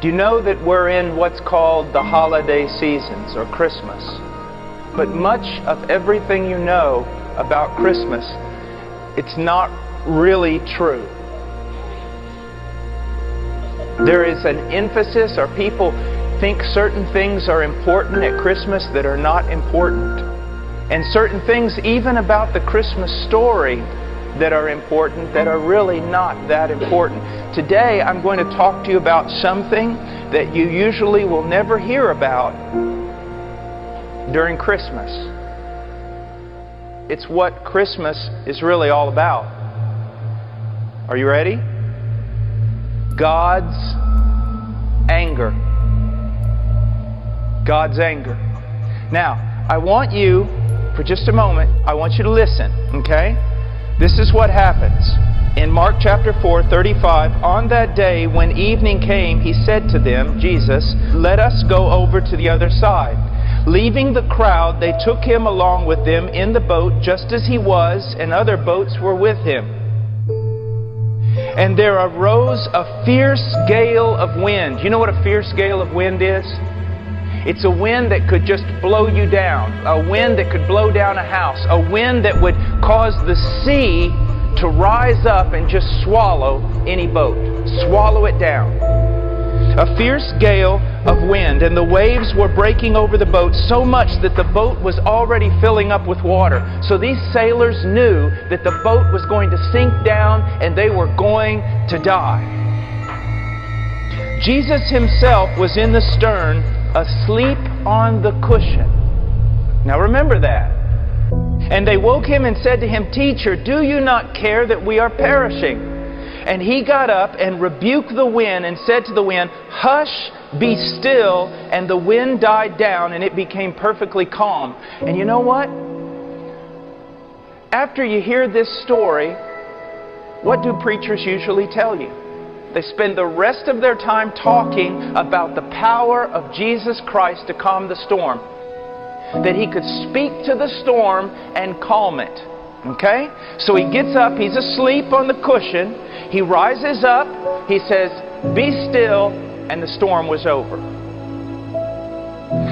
Do you know that we're in what's called the holiday seasons or Christmas? But much of everything you know about Christmas, it's not really true. There is an emphasis, or people think certain things are important at Christmas that are not important. And certain things even about the Christmas story that are important that are really not that important. Today I'm going to talk to you about something that you usually will never hear about during Christmas. It's what Christmas is really all about. Are you ready? God's anger. God's anger. Now, I want you, for just a moment, I want you to listen, okay? This is what happens. In Mark chapter 4:35, on that day when evening came, he said to them, Jesus, let us go over to the other side. Leaving the crowd, they took him along with them in the boat just as he was, and other boats were with him. And there arose a fierce gale of wind. You know what a fierce gale of wind is? It's a wind that could just blow you down. A wind that could blow down a house. A wind that would cause the sea to rise up and just swallow any boat. Swallow it down. A fierce gale of wind, and the waves were breaking over the boat so much that the boat was already filling up with water. So these sailors knew that the boat was going to sink down and they were going to die. Jesus himself was in the stern, asleep on the cushion. Now remember that. And they woke him and said to him, Teacher, do you not care that we are perishing? And he got up and rebuked the wind and said to the wind, Hush, be still. And the wind died down and it became perfectly calm. And you know what? After you hear this story, what do preachers usually tell you? They spend the rest of their time talking about the power of Jesus Christ to calm the storm. That he could speak to the storm and calm it. Okay? So he gets up, he's asleep on the cushion. He rises up, he says, Be still, and the storm was over.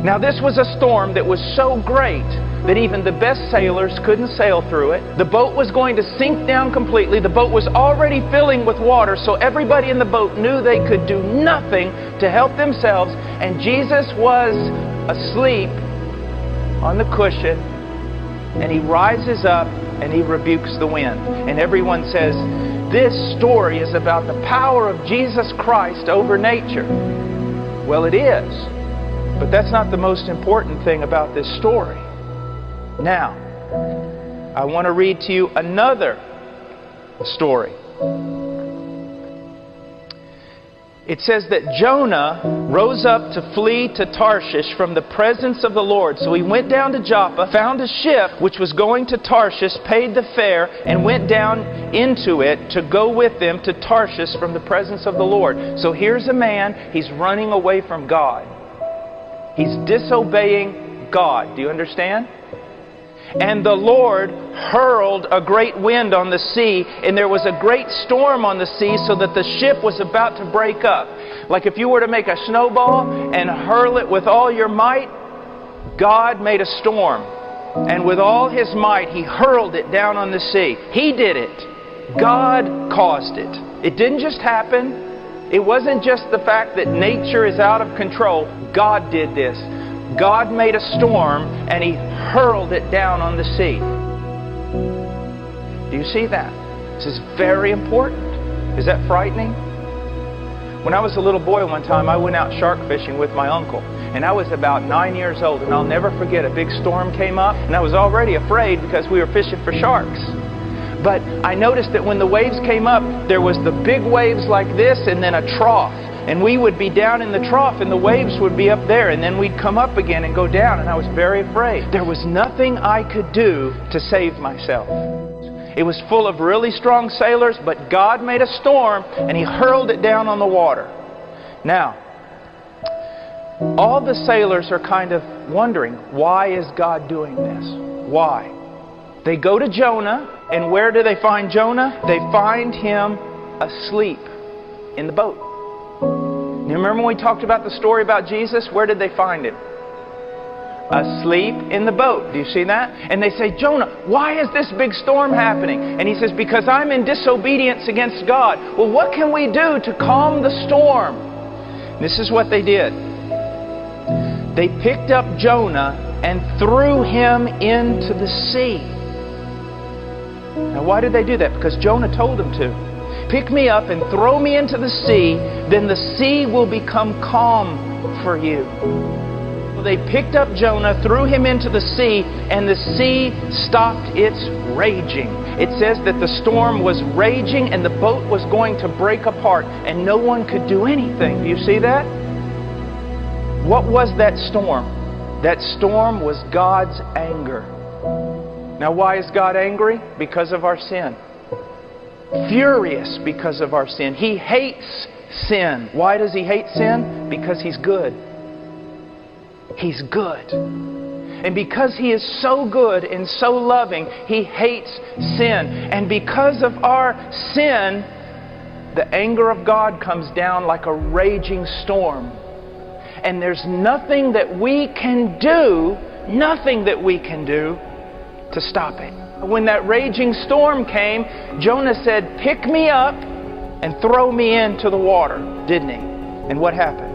Now this was a storm that was so great that even the best sailors couldn't sail through it. The boat was going to sink down completely. The boat was already filling with water, so everybody in the boat knew they could do nothing to help themselves. And Jesus was asleep on the cushion, and he rises up and he rebukes the wind. And everyone says, this story is about the power of Jesus Christ over nature. Well, it is. But that's not the most important thing about this story. Now, I want to read to you another story. It says that Jonah rose up to flee to Tarshish from the presence of the Lord. So he went down to Joppa, found a ship which was going to Tarshish, paid the fare, and went down into it to go with them to Tarshish from the presence of the Lord. So here's a man, he's running away from God. He's disobeying God. Do you understand? And the Lord hurled a great wind on the sea, and there was a great storm on the sea, so that the ship was about to break up. Like if you were to make a snowball and hurl it with all your might, God made a storm. And with all His might, He hurled it down on the sea. He did it. God caused it. It didn't just happen. It wasn't just the fact that nature is out of control. God did this. God made a storm and He hurled it down on the sea. Do you see that? This is very important. Is that frightening? When I was a little boy one time, I went out shark fishing with my uncle. And I was about 9 years old, and I'll never forget, a big storm came up, and I was already afraid because we were fishing for sharks. But I noticed that when the waves came up, there was the big waves like this and then a trough. And we would be down in the trough and the waves would be up there, and then we'd come up again and go down, and I was very afraid. There was nothing I could do to save myself. It was full of really strong sailors, but God made a storm and He hurled it down on the water. Now, all the sailors are kind of wondering, why is God doing this? Why? They go to Jonah, and where do they find Jonah? They find him asleep in the boat. You remember when we talked about the story about Jesus? Where did they find him? Asleep in the boat. Do you see that? And they say, Jonah, why is this big storm happening? And he says, because I'm in disobedience against God. Well, what can we do to calm the storm? This is what they did. They picked up Jonah and threw him into the sea. Now, why did they do that? Because Jonah told them to. Pick me up and throw me into the sea, then the sea will become calm for you. Well, they picked up Jonah, threw him into the sea, and the sea stopped its raging. It says that the storm was raging and the boat was going to break apart, and no one could do anything. Do you see that? What was that storm? That storm was God's anger. Now, why is God angry? Because of our sin. Furious because of our sin. He hates sin. Why does He hate sin? Because He's good. He's good. And because He is so good and so loving, He hates sin. And because of our sin, the anger of God comes down like a raging storm. And there's nothing that we can do to stop it. When that raging storm came, Jonah said, pick me up and throw me into the water, didn't he? And what happened?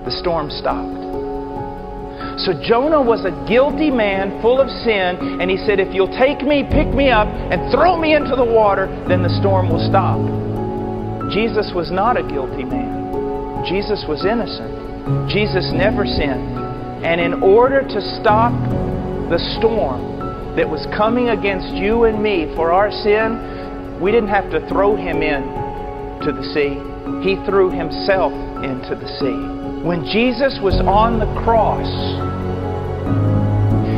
The storm stopped. So Jonah was a guilty man full of sin, and he said, if you'll take me, pick me up, and throw me into the water, then the storm will stop. Jesus was not a guilty man. Jesus was innocent. Jesus never sinned. And in order to stop the storm that was coming against you and me for our sin, we didn't have to throw Him in to the sea. He threw Himself into the sea. When Jesus was on the cross,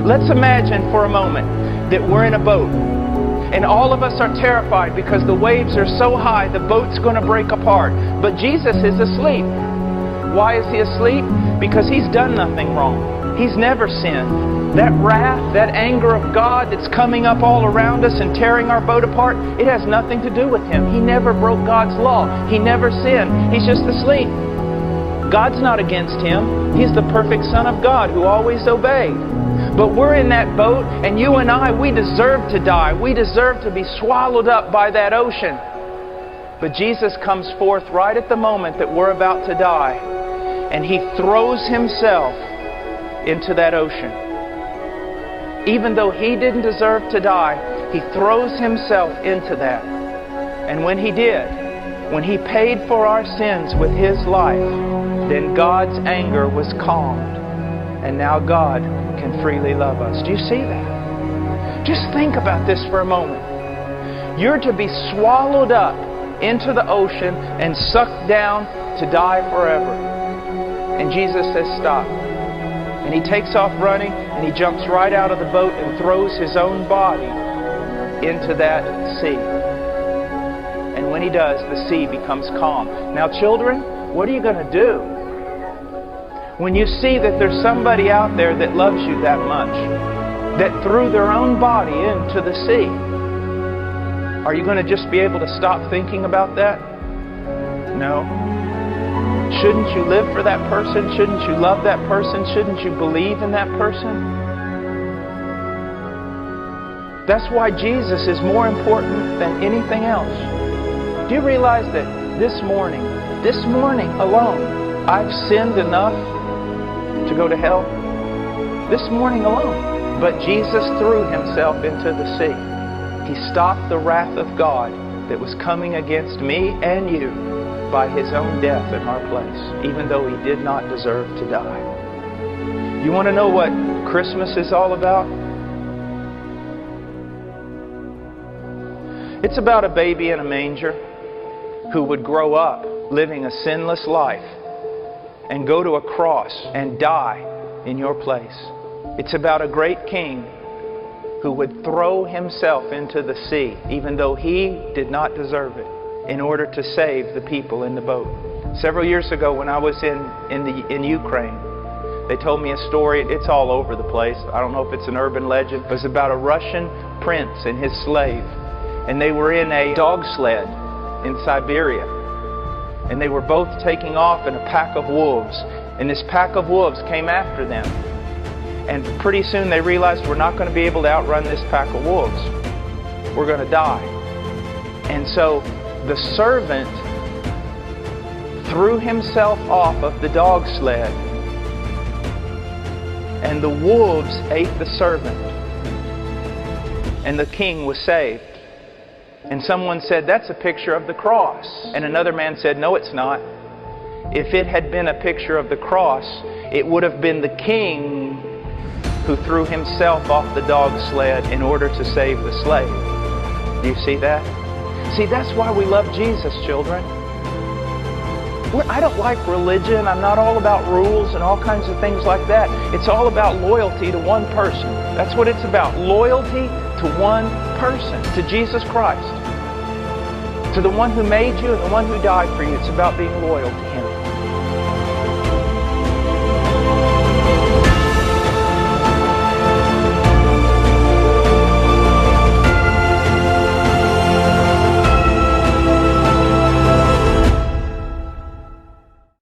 let's imagine for a moment that we're in a boat and all of us are terrified because the waves are so high the boat's going to break apart. But Jesus is asleep. Why is He asleep? Because He's done nothing wrong. He's never sinned. That wrath, that anger of God that's coming up all around us and tearing our boat apart, it has nothing to do with Him. He never broke God's law. He never sinned. He's just asleep. God's not against Him. He's the perfect Son of God who always obeyed. But we're in that boat, and you and I, we deserve to die. We deserve to be swallowed up by that ocean. But Jesus comes forth right at the moment that we're about to die, and He throws Himself into that ocean. Even though He didn't deserve to die, He throws Himself into that. And when He did, when He paid for our sins with His life, then God's anger was calmed. And now God can freely love us. Do you see that? Just think about this for a moment. You're to be swallowed up into the ocean and sucked down to die forever. And Jesus says, stop. And He takes off running, and He jumps right out of the boat and throws His own body into that sea. And when He does, the sea becomes calm. Now, children, what are you going to do when you see that there's somebody out there that loves you that much, that threw their own body into the sea? Are you going to just be able to stop thinking about that? No. Shouldn't you live for that person? Shouldn't you love that person? Shouldn't you believe in that person? That's why Jesus is more important than anything else. Do you realize that this morning alone, I've sinned enough to go to hell? This morning alone. But Jesus threw Himself into the sea. He stopped the wrath of God that was coming against me and you by His own death in our place, even though He did not deserve to die. You want to know what Christmas is all about? It's about a baby in a manger who would grow up living a sinless life and go to a cross and die in your place. It's about a great king who would throw Himself into the sea, even though He did not deserve it, in order to save the people in the boat. Several years ago when I was in Ukraine, they told me a story. It's all over the place. I don't know if it's an urban legend. It was about a Russian prince and his slave. And they were in a dog sled in Siberia. and they were both taking off in a pack of wolves. And this pack of wolves came after them. And pretty soon they realized, we're not going to be able to outrun this pack of wolves. We're going to die. And so the servant threw himself off of the dog sled, and the wolves ate the servant, and the king was saved. And someone said, that's a picture of the cross. And another man said, no, it's not. If it had been a picture of the cross, it would have been the king who threw himself off the dog sled in order to save the slave. Do you see that? See, that's why we love Jesus, children. I don't like religion. I'm not all about rules and all kinds of things like that. It's all about loyalty to one person. That's what it's about. Loyalty to one person, to Jesus Christ. To the one who made you and the one who died for you. It's about being loyal to Him.